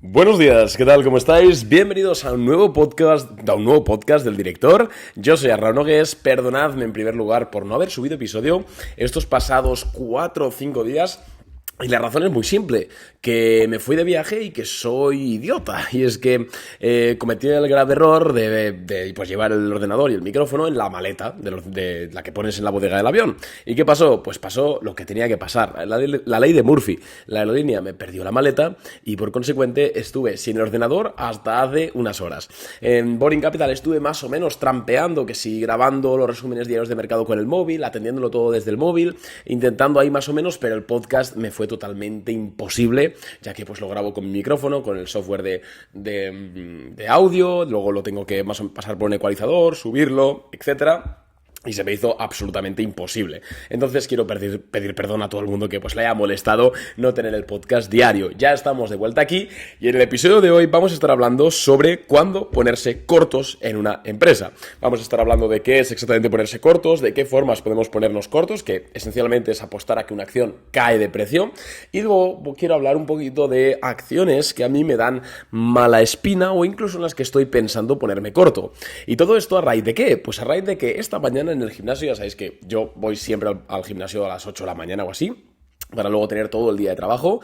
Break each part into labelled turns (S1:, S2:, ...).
S1: Buenos días, ¿qué tal? ¿Cómo estáis? Bienvenidos a un nuevo podcast del director. Yo soy Arnau Nogués. Perdonadme en primer lugar por no haber subido episodio estos pasados 4 o 5 días. Y la razón es muy simple, que me fui de viaje y que soy idiota. Y es que cometí el grave error de pues, llevar el ordenador y el micrófono en la maleta de la que pones en la bodega del avión. ¿Y qué pasó? Pues pasó lo que tenía que pasar. La ley de Murphy. La aerolínea me perdió la maleta y por consecuente estuve sin el ordenador hasta hace unas horas. En Boring Capital estuve más o menos trampeando, que sí, grabando los resúmenes diarios de mercado con el móvil, atendiéndolo todo desde el móvil, intentando ahí más o menos, pero el podcast me fue totalmente imposible, ya que pues lo grabo con mi micrófono, con el software de audio, luego lo tengo que pasar por un ecualizador, subirlo, etcétera. Y se me hizo absolutamente imposible. Entonces quiero pedir perdón a todo el mundo que pues le haya molestado no tener el podcast diario. Ya estamos de vuelta aquí y en el episodio de hoy vamos a estar hablando sobre cuándo ponerse cortos en una empresa. Vamos a estar hablando de qué es exactamente ponerse cortos, de qué formas podemos ponernos cortos, que esencialmente es apostar a que una acción cae de precio. Y luego quiero hablar un poquito de acciones que a mí me dan mala espina o incluso en las que estoy pensando ponerme corto. ¿Y todo esto a raíz de qué? Pues a raíz de que esta mañana en el gimnasio, ya sabéis que yo voy siempre al gimnasio a las 8 de la mañana o así, para luego tener todo el día de trabajo.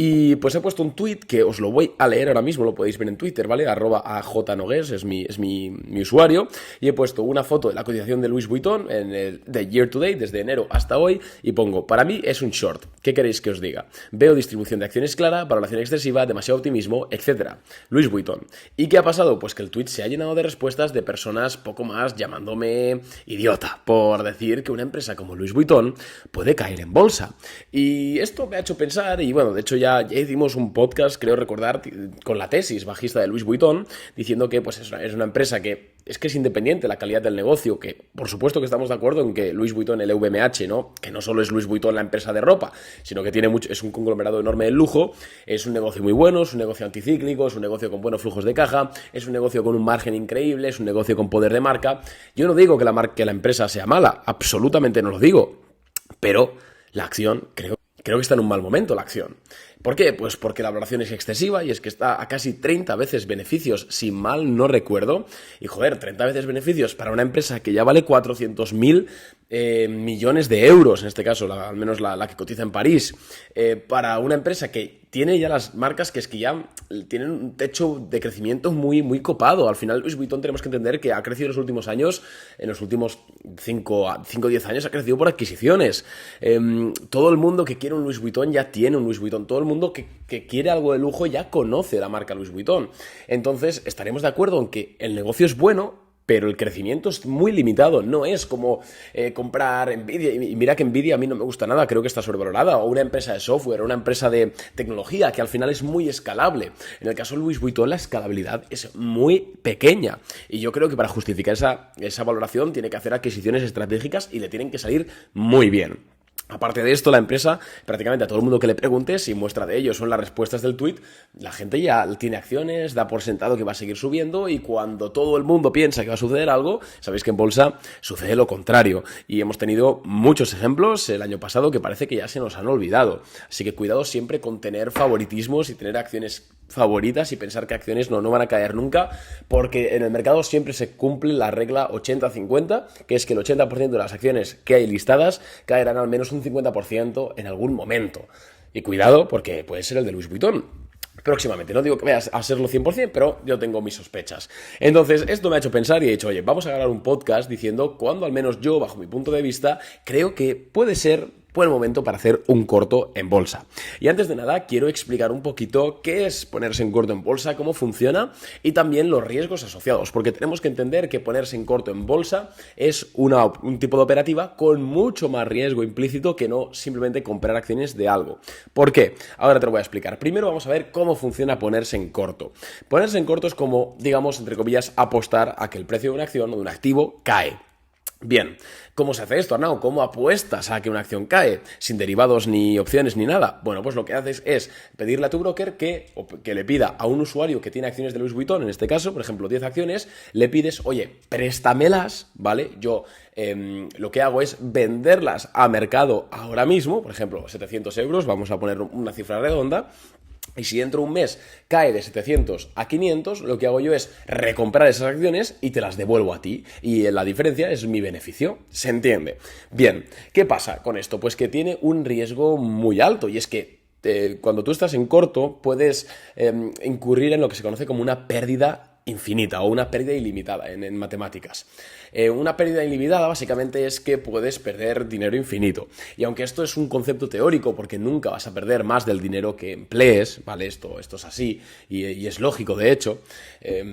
S1: Y pues he puesto un tweet que os lo voy a leer ahora mismo, lo podéis ver en Twitter, ¿vale? @ajnogues es mi usuario. Y he puesto una foto de la cotización de Louis Vuitton de year to date, desde enero hasta hoy, y pongo, para mí es un short. ¿Qué queréis que os diga? Veo distribución de acciones clara, valoración excesiva, demasiado optimismo, etc. Louis Vuitton. ¿Y qué ha pasado? Pues que el tweet se ha llenado de respuestas de personas poco más llamándome idiota por decir que una empresa como Louis Vuitton puede caer en bolsa. Y esto me ha hecho pensar, y bueno, de hecho ya hicimos un podcast, creo recordar, con la tesis bajista de Louis Vuitton, diciendo que pues, es una empresa que es independiente la calidad del negocio, que por supuesto que estamos de acuerdo en que Louis Vuitton, el LVMH, ¿no? Que no solo es Louis Vuitton la empresa de ropa, sino que es un conglomerado enorme de lujo, es un negocio muy bueno, es un negocio anticíclico, es un negocio con buenos flujos de caja, es un negocio con un margen increíble, es un negocio con poder de marca. Yo no digo que la empresa sea mala, absolutamente no lo digo, pero la acción creo que está en un mal momento la acción. ¿Por qué? Pues porque la valoración es excesiva y es que está a casi 30 veces beneficios, si mal no recuerdo. Y joder, 30 veces beneficios para una empresa que ya vale 400.000 millones de euros, en este caso, al menos la que cotiza en París, para una empresa que tiene ya las marcas que ya tienen un techo de crecimiento muy, muy copado. Al final, Louis Vuitton tenemos que entender que ha crecido en los últimos años, en los últimos 5 o 10 años, ha crecido por adquisiciones. Todo el mundo que quiere un Louis Vuitton ya tiene un Louis Vuitton. Todo el mundo que quiere algo de lujo ya conoce la marca Louis Vuitton. Entonces, estaremos de acuerdo en que el negocio es bueno, pero el crecimiento es muy limitado. No es como comprar Nvidia, y mira que Nvidia a mí no me gusta nada, creo que está sobrevalorada, o una empresa de software, o una empresa de tecnología, que al final es muy escalable. En el caso de Louis Vuitton, la escalabilidad es muy pequeña, y yo creo que para justificar esa valoración tiene que hacer adquisiciones estratégicas y le tienen que salir muy bien. Aparte de esto, la empresa, prácticamente a todo el mundo que le preguntes, y muestra de ello son las respuestas del tweet, la gente ya tiene acciones, da por sentado que va a seguir subiendo, y cuando todo el mundo piensa que va a suceder algo, sabéis que en bolsa sucede lo contrario. Y hemos tenido muchos ejemplos el año pasado que parece que ya se nos han olvidado. Así que cuidado siempre con tener favoritismos y tener acciones favoritas y pensar que acciones no van a caer nunca, porque en el mercado siempre se cumple la regla 80-50, que es que el 80% de las acciones que hay listadas caerán al menos un 50% en algún momento. Y cuidado, porque puede ser el de Louis Vuitton próximamente. No digo que vayas a serlo 100%, pero yo tengo mis sospechas. Entonces, esto me ha hecho pensar y he dicho, oye, vamos a grabar un podcast diciendo cuándo, al menos yo, bajo mi punto de vista, creo que puede ser buen momento para hacer un corto en bolsa. Y antes de nada, quiero explicar un poquito qué es ponerse en corto en bolsa, cómo funciona y también los riesgos asociados, porque tenemos que entender que ponerse en corto en bolsa es un tipo de operativa con mucho más riesgo implícito que no simplemente comprar acciones de algo. ¿Por qué? Ahora te lo voy a explicar. Primero vamos a ver cómo funciona ponerse en corto. Ponerse en corto es como, digamos, entre comillas, apostar a que el precio de una acción o de un activo cae. Bien, ¿cómo se hace esto, Arnau? ¿Cómo apuestas a que una acción cae? Sin derivados ni opciones ni nada. Bueno, pues lo que haces es pedirle a tu broker que le pida a un usuario que tiene acciones de Louis Vuitton, en este caso, por ejemplo, 10 acciones, le pides, oye, préstamelas, ¿vale? Yo lo que hago es venderlas a mercado ahora mismo, por ejemplo, 700 euros, vamos a poner una cifra redonda. Y si dentro de un mes cae de 700 a 500, lo que hago yo es recomprar esas acciones y te las devuelvo a ti. Y la diferencia es mi beneficio. ¿Se entiende? Bien, ¿qué pasa con esto? Pues que tiene un riesgo muy alto y es que cuando tú estás en corto puedes incurrir en lo que se conoce como una pérdida infinita o una pérdida ilimitada en matemáticas. Una pérdida ilimitada básicamente es que puedes perder dinero infinito. Y aunque esto es un concepto teórico porque nunca vas a perder más del dinero que emplees, ¿vale? Esto es así y es lógico de hecho,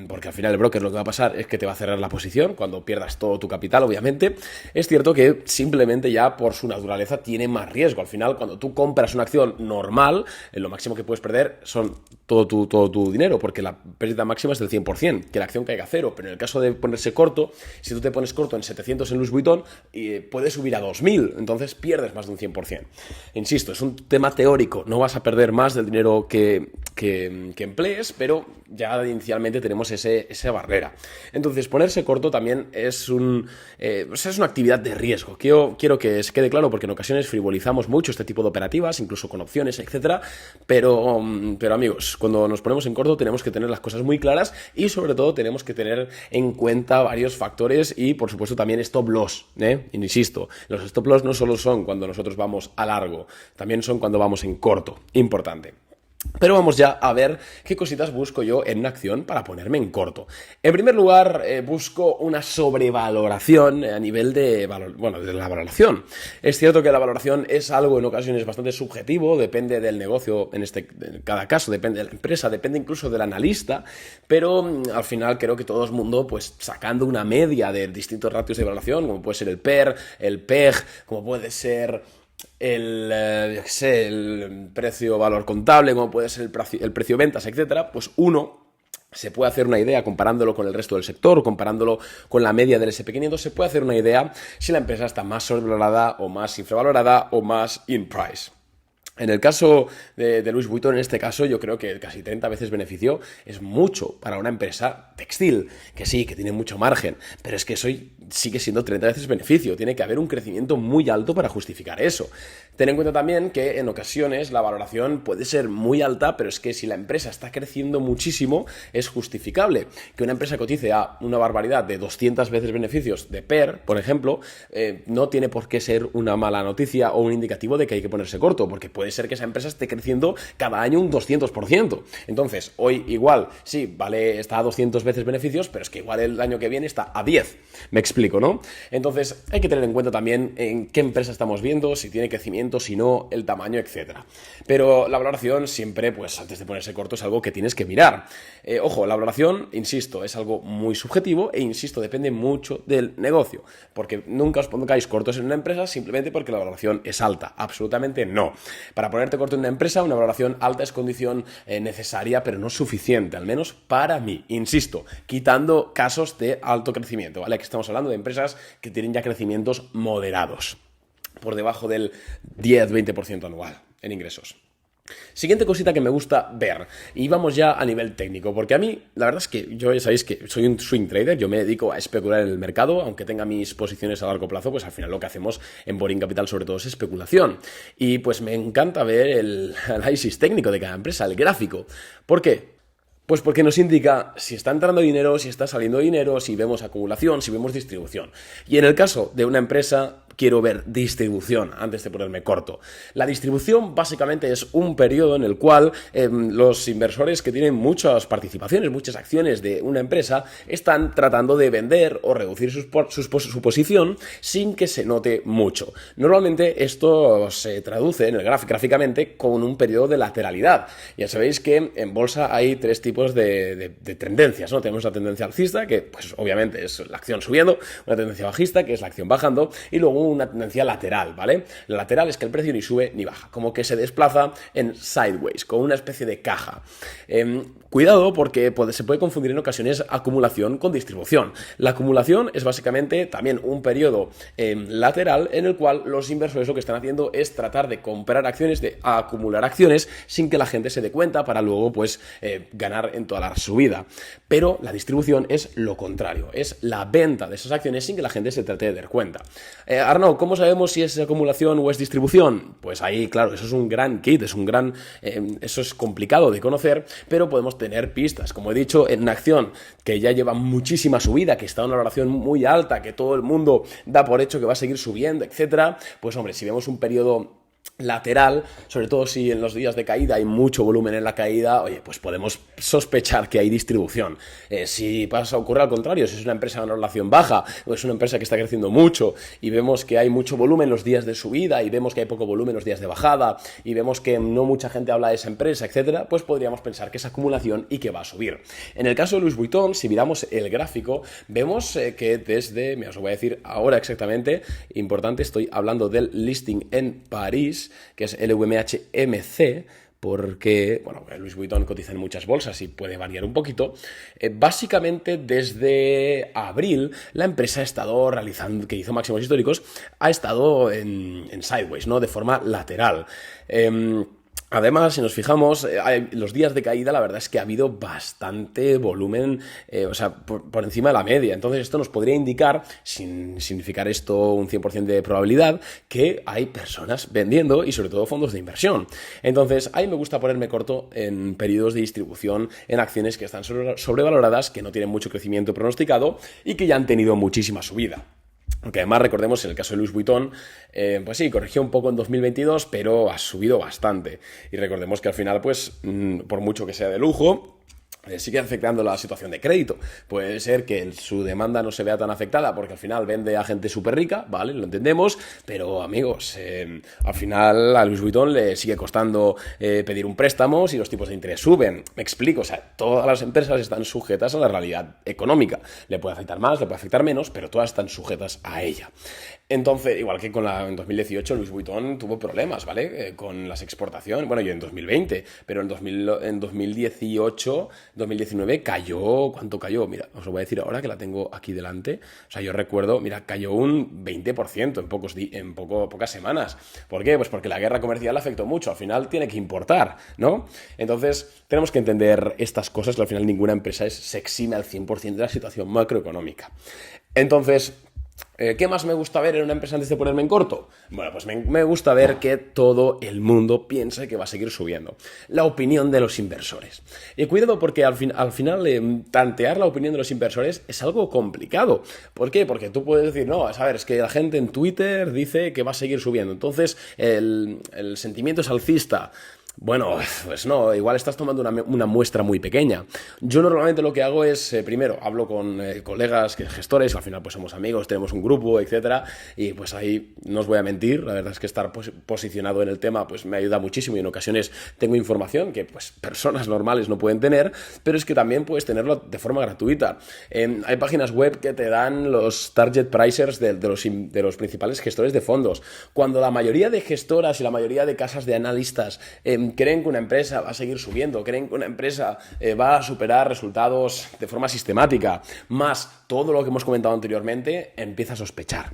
S1: porque al final el broker lo que va a pasar es que te va a cerrar la posición cuando pierdas todo tu capital, obviamente. Es cierto que simplemente ya por su naturaleza tiene más riesgo. Al final cuando tú compras una acción normal, lo máximo que puedes perder son todo tu dinero, porque la pérdida máxima es del 100%, que la acción caiga a cero. Pero en el caso de ponerse corto, si tú te pones corto en 700 en Louis Vuitton, puedes subir a 2000, entonces pierdes más de un 100%. Insisto, es un tema teórico, no vas a perder más del dinero que emplees, pero ya inicialmente tenemos esa barrera. Entonces, ponerse corto también es una actividad de riesgo. Quiero que se quede claro, porque en ocasiones frivolizamos mucho este tipo de operativas, incluso con opciones, etcétera, pero amigos, cuando nos ponemos en corto tenemos que tener las cosas muy claras y sobre todo tenemos que tener en cuenta varios factores y por supuesto también stop loss, Insisto, los stop loss no solo son cuando nosotros vamos a largo, también son cuando vamos en corto, importante. Pero vamos ya a ver qué cositas busco yo en una acción para ponerme en corto. En primer lugar, busco una sobrevaloración a nivel de la valoración. Es cierto que la valoración es algo en ocasiones bastante subjetivo, depende del negocio, en cada caso, depende de la empresa, depende incluso del analista, pero al final creo que todo el mundo, pues sacando una media de distintos ratios de valoración, como puede ser el PER, el PEG, como puede ser el precio-valor contable, como puede ser el precio-ventas, etcétera, pues uno se puede hacer una idea comparándolo con el resto del sector, comparándolo con la media del S&P 500, se puede hacer una idea si la empresa está más sobrevalorada o más infravalorada o más in price. En el caso de Louis Vuitton, en este caso, yo creo que casi 30 veces beneficio es mucho para una empresa textil, que sí, que tiene mucho margen, pero es que eso sigue siendo 30 veces beneficio. Tiene que haber un crecimiento muy alto para justificar eso. Ten en cuenta también que en ocasiones la valoración puede ser muy alta, pero es que si la empresa está creciendo muchísimo, es justificable. Que una empresa cotice a una barbaridad de 200 veces beneficios de PER, por ejemplo, no tiene por qué ser una mala noticia o un indicativo de que hay que ponerse corto, porque puede ser que esa empresa esté creciendo cada año un 200%. Entonces, hoy igual, sí, vale, está a 200 veces beneficios, pero es que igual el año que viene está a 10. Me explico, ¿no? Entonces, hay que tener en cuenta también en qué empresa estamos viendo, si tiene crecimiento, si no, el tamaño, etcétera. Pero la valoración siempre, pues antes de ponerse corto, es algo que tienes que mirar. Ojo, la valoración, insisto, es algo muy subjetivo e, insisto, depende mucho del negocio. Porque nunca os pongáis cortos en una empresa simplemente porque la valoración es alta. Absolutamente no. Para ponerte corto en una empresa, una valoración alta es condición necesaria, pero no suficiente, al menos para mí. Insisto, quitando casos de alto crecimiento, ¿vale? Que estamos hablando de empresas que tienen ya crecimientos moderados, por debajo del 10-20% anual en ingresos. Siguiente cosita que me gusta ver, y vamos ya a nivel técnico, porque a mí, la verdad es que yo ya sabéis que soy un swing trader, yo me dedico a especular en el mercado, aunque tenga mis posiciones a largo plazo, pues al final lo que hacemos en Boring Capital sobre todo es especulación, y pues me encanta ver el análisis técnico de cada empresa, el gráfico. ¿Por qué? Pues porque nos indica si está entrando dinero, si está saliendo dinero, si vemos acumulación, si vemos distribución. Y en el caso de una empresa, quiero ver distribución antes de ponerme corto. La distribución básicamente es un periodo en el cual los inversores que tienen muchas participaciones, muchas acciones de una empresa, están tratando de vender o reducir su posición sin que se note mucho. Normalmente esto se traduce en el gráficamente con un periodo de lateralidad. Ya sabéis que en bolsa hay tres tipos de tendencias, ¿no? Tenemos la tendencia alcista, que pues obviamente es la acción subiendo, una tendencia bajista, que es la acción bajando, y luego una tendencia lateral, ¿vale? La lateral es que el precio ni sube ni baja, como que se desplaza en sideways, con una especie de caja. Cuidado porque se puede confundir en ocasiones acumulación con distribución. La acumulación es básicamente también un periodo lateral en el cual los inversores lo que están haciendo es tratar de comprar acciones, de acumular acciones sin que la gente se dé cuenta para luego pues ganar en toda la subida. Pero la distribución es lo contrario, es la venta de esas acciones sin que la gente se trate de dar cuenta. A Arnaud, ¿cómo sabemos si es acumulación o es distribución? Pues ahí, claro, eso es un gran kit, eso es complicado de conocer, pero podemos tener pistas. Como he dicho, en una acción que ya lleva muchísima subida, que está en una valoración muy alta, que todo el mundo da por hecho que va a seguir subiendo, etcétera, pues hombre, si vemos un periodo lateral, sobre todo si en los días de caída hay mucho volumen en la caída, oye, pues podemos sospechar que hay distribución. Si ocurre al contrario, si es una empresa en una relación baja o es una empresa que está creciendo mucho y vemos que hay mucho volumen los días de subida y vemos que hay poco volumen los días de bajada y vemos que no mucha gente habla de esa empresa, etcétera, pues podríamos pensar que es acumulación y que va a subir. En el caso de Louis Vuitton, si miramos el gráfico, vemos que desde, os lo voy a decir ahora exactamente, importante, estoy hablando del listing en París, que es LVMH-MC, porque, bueno, Louis Vuitton cotiza en muchas bolsas y puede variar un poquito. Básicamente, desde abril, la empresa ha estado realizando, que hizo máximos históricos, ha estado en sideways, ¿no? De forma lateral. Además, si nos fijamos, los días de caída, la verdad es que ha habido bastante volumen, por encima de la media. Entonces, esto nos podría indicar, sin significar esto un 100% de probabilidad, que hay personas vendiendo y sobre todo fondos de inversión. Entonces, ahí me gusta ponerme corto en periodos de distribución en acciones que están sobrevaloradas, que no tienen mucho crecimiento pronosticado y que ya han tenido muchísima subida. Aunque además recordemos, en el caso de Louis Vuitton, pues sí, corrigió un poco en 2022, pero ha subido bastante. Y recordemos que al final, pues, por mucho que sea de lujo, sigue afectando la situación de crédito. Puede ser que su demanda no se vea tan afectada porque al final vende a gente súper rica, ¿vale? Lo entendemos, pero amigos, al final a Louis Vuitton le sigue costando pedir un préstamo si los tipos de interés suben. Me explico, o sea, todas las empresas están sujetas a la realidad económica. Le puede afectar más, le puede afectar menos, pero todas están sujetas a ella. Entonces, igual que en 2018 Louis Vuitton tuvo problemas, ¿vale? Con las exportaciones, bueno, yo en 2020, pero en 2018, 2019 cayó, ¿cuánto cayó? Mira, os lo voy a decir ahora que la tengo aquí delante. O sea, yo recuerdo, mira, cayó un 20% en pocas semanas. ¿Por qué? Pues porque la guerra comercial afectó mucho, al final tiene que importar, ¿no? Entonces, tenemos que entender estas cosas, que al final ninguna empresa se exime al 100% de la situación macroeconómica. Entonces, ¿qué más me gusta ver en una empresa antes de ponerme en corto? Bueno, pues me gusta ver que todo el mundo piensa que va a seguir subiendo. La opinión de los inversores. Y cuidado porque al final tantear la opinión de los inversores es algo complicado. ¿Por qué? Porque tú puedes decir, no, a ver, es que la gente en Twitter dice que va a seguir subiendo. Entonces, el sentimiento es alcista. Bueno, pues no, igual estás tomando una muestra muy pequeña. Yo normalmente lo que hago es, primero, hablo con colegas, gestores, al final pues somos amigos, tenemos un grupo, etcétera, y pues ahí no os voy a mentir, la verdad es que estar posicionado en el tema pues me ayuda muchísimo y en ocasiones tengo información que pues personas normales no pueden tener, pero es que también puedes tenerlo de forma gratuita. Hay páginas web que te dan los target pricers de los principales gestores de fondos. Cuando la mayoría de gestoras y la mayoría de casas de analistas creen que una empresa va a seguir subiendo, creen que una empresa va a superar resultados de forma sistemática, más todo lo que hemos comentado anteriormente, empieza a sospechar.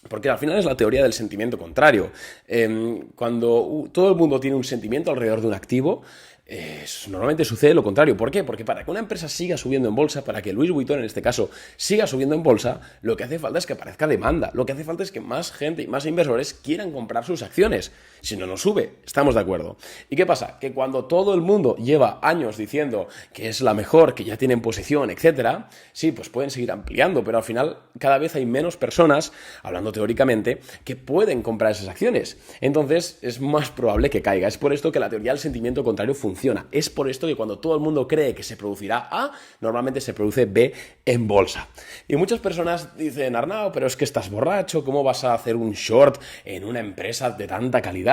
S1: Porque al final es la teoría del sentimiento contrario. Cuando todo el mundo tiene un sentimiento alrededor de un activo, normalmente sucede lo contrario. ¿Por qué? Porque para que una empresa siga subiendo en bolsa, para que Louis Vuitton en este caso siga subiendo en bolsa, lo que hace falta es que aparezca demanda. Lo que hace falta es que más gente y más inversores quieran comprar sus acciones. Si no, no sube. Estamos de acuerdo. ¿Y qué pasa? Que cuando todo el mundo lleva años diciendo que es la mejor, que ya tienen posición, etcétera, sí, pues pueden seguir ampliando, pero al final cada vez hay menos personas, hablando teóricamente, que pueden comprar esas acciones. Entonces es más probable que caiga. Es por esto que la teoría del sentimiento contrario funciona. Es por esto que cuando todo el mundo cree que se producirá A, normalmente se produce B en bolsa. Y muchas personas dicen, Arnaud, pero es que estás borracho, ¿cómo vas a hacer un short en una empresa de tanta calidad?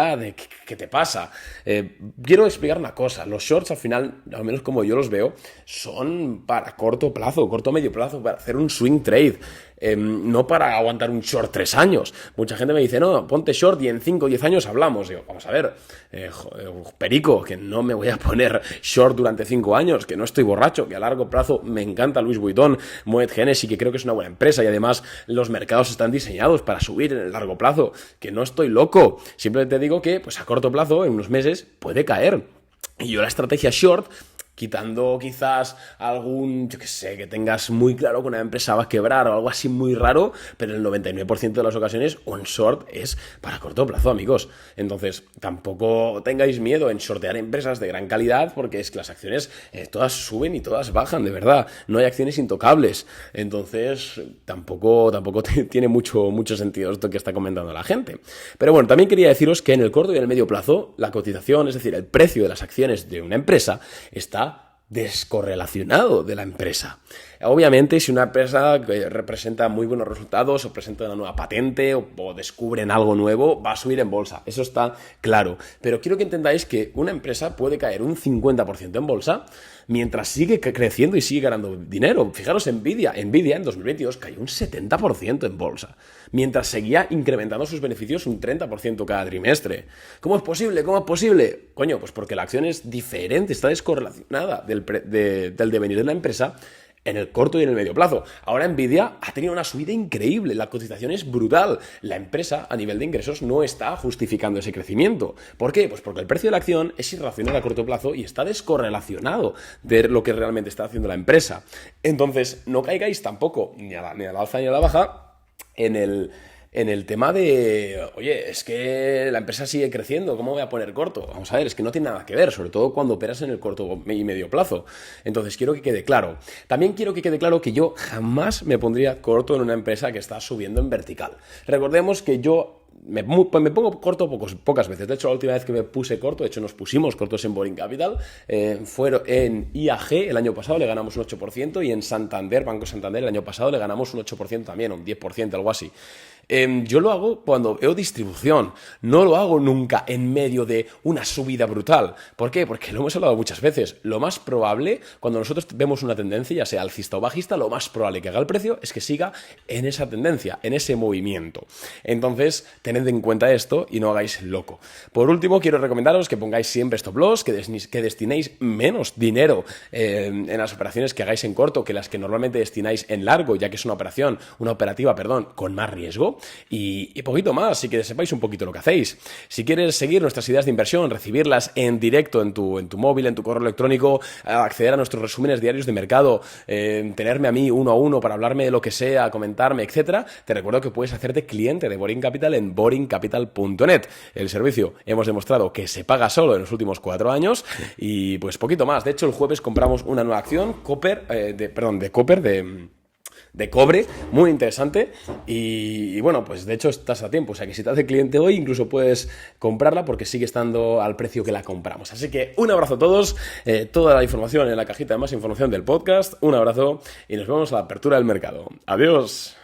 S1: ¿Qué te pasa? Quiero explicar una cosa. Los shorts al final, al menos como yo los veo, son para corto medio plazo, para hacer un swing trade. No para aguantar un short 3 años. Mucha gente me dice, no, ponte short y en 5 o 10 años hablamos. Digo, vamos a ver, perico, que no me voy a poner short durante 5 años, que no estoy borracho, que a largo plazo me encanta Louis Vuitton, Moet Hennessy, que creo que es una buena empresa y además los mercados están diseñados para subir en el largo plazo, que no estoy loco. Simplemente digo que pues a corto plazo, en unos meses, puede caer. Y yo la estrategia short quitando quizás algún, yo qué sé, que tengas muy claro que una empresa va a quebrar o algo así muy raro, pero el 99% de las ocasiones un short es para corto plazo, amigos. Entonces, tampoco tengáis miedo en shortear empresas de gran calidad, porque es que las acciones todas suben y todas bajan, de verdad. No hay acciones intocables. Entonces, tampoco tiene mucho sentido esto que está comentando la gente. Pero bueno, también quería deciros que en el corto y en el medio plazo, la cotización, es decir, el precio de las acciones de una empresa, está descorrelacionado de la empresa. Obviamente, si una empresa representa muy buenos resultados o presenta una nueva patente o descubren algo nuevo, va a subir en bolsa. Eso está claro. Pero quiero que entendáis que una empresa puede caer un 50% en bolsa mientras sigue creciendo y sigue ganando dinero. Fijaros, Nvidia en 2022 cayó un 70% en bolsa, mientras seguía incrementando sus beneficios un 30% cada trimestre. ¿Cómo es posible? ¿Cómo es posible? Coño, pues porque la acción es diferente, está descorrelacionada del devenir de la empresa en el corto y en el medio plazo. Ahora Nvidia ha tenido una subida increíble, la cotización es brutal. La empresa a nivel de ingresos no está justificando ese crecimiento. ¿Por qué? Pues porque el precio de la acción es irracional a corto plazo y está descorrelacionado de lo que realmente está haciendo la empresa. Entonces, no caigáis tampoco ni a la alza ni a la baja en el tema de, oye, es que la empresa sigue creciendo, ¿cómo voy a poner corto? Vamos a ver, es que no tiene nada que ver, sobre todo cuando operas en el corto y medio plazo. Entonces, quiero que quede claro. También quiero que quede claro que yo jamás me pondría corto en una empresa que está subiendo en vertical. Recordemos que yo me pongo corto pocas veces. De hecho, la última vez que me puse corto, de hecho nos pusimos cortos en Boring Capital, fueron en IAG el año pasado le ganamos un 8% y en Santander, Banco Santander, el año pasado le ganamos un 8% también, un 10%, algo así. Yo lo hago cuando veo distribución, no lo hago nunca en medio de una subida brutal. ¿Por qué? Porque lo hemos hablado muchas veces. Lo más probable, cuando nosotros vemos una tendencia, ya sea alcista o bajista, lo más probable que haga el precio es que siga en esa tendencia, en ese movimiento. Entonces, tened en cuenta esto y no hagáis loco. Por último, quiero recomendaros que pongáis siempre stop loss, que destinéis menos dinero en las operaciones que hagáis en corto que las que normalmente destináis en largo, ya que es una operativa, con más riesgo. Y poquito más, y que sepáis un poquito lo que hacéis. Si quieres seguir nuestras ideas de inversión, recibirlas en directo en tu móvil, en tu correo electrónico, acceder a nuestros resúmenes diarios de mercado, tenerme a mí uno a uno para hablarme de lo que sea, comentarme, etcétera, te recuerdo que puedes hacerte cliente de Boring Capital en boringcapital.net. El servicio hemos demostrado que se paga solo en los últimos 4 años y pues poquito más. De hecho, el jueves compramos una nueva acción, de cobre, muy interesante y bueno, pues de hecho estás a tiempo, o sea que si te hace cliente hoy incluso puedes comprarla porque sigue estando al precio que la compramos. Así que un abrazo a todos, toda la información en la cajita de más información del podcast, un abrazo y nos vemos a la apertura del mercado. Adiós.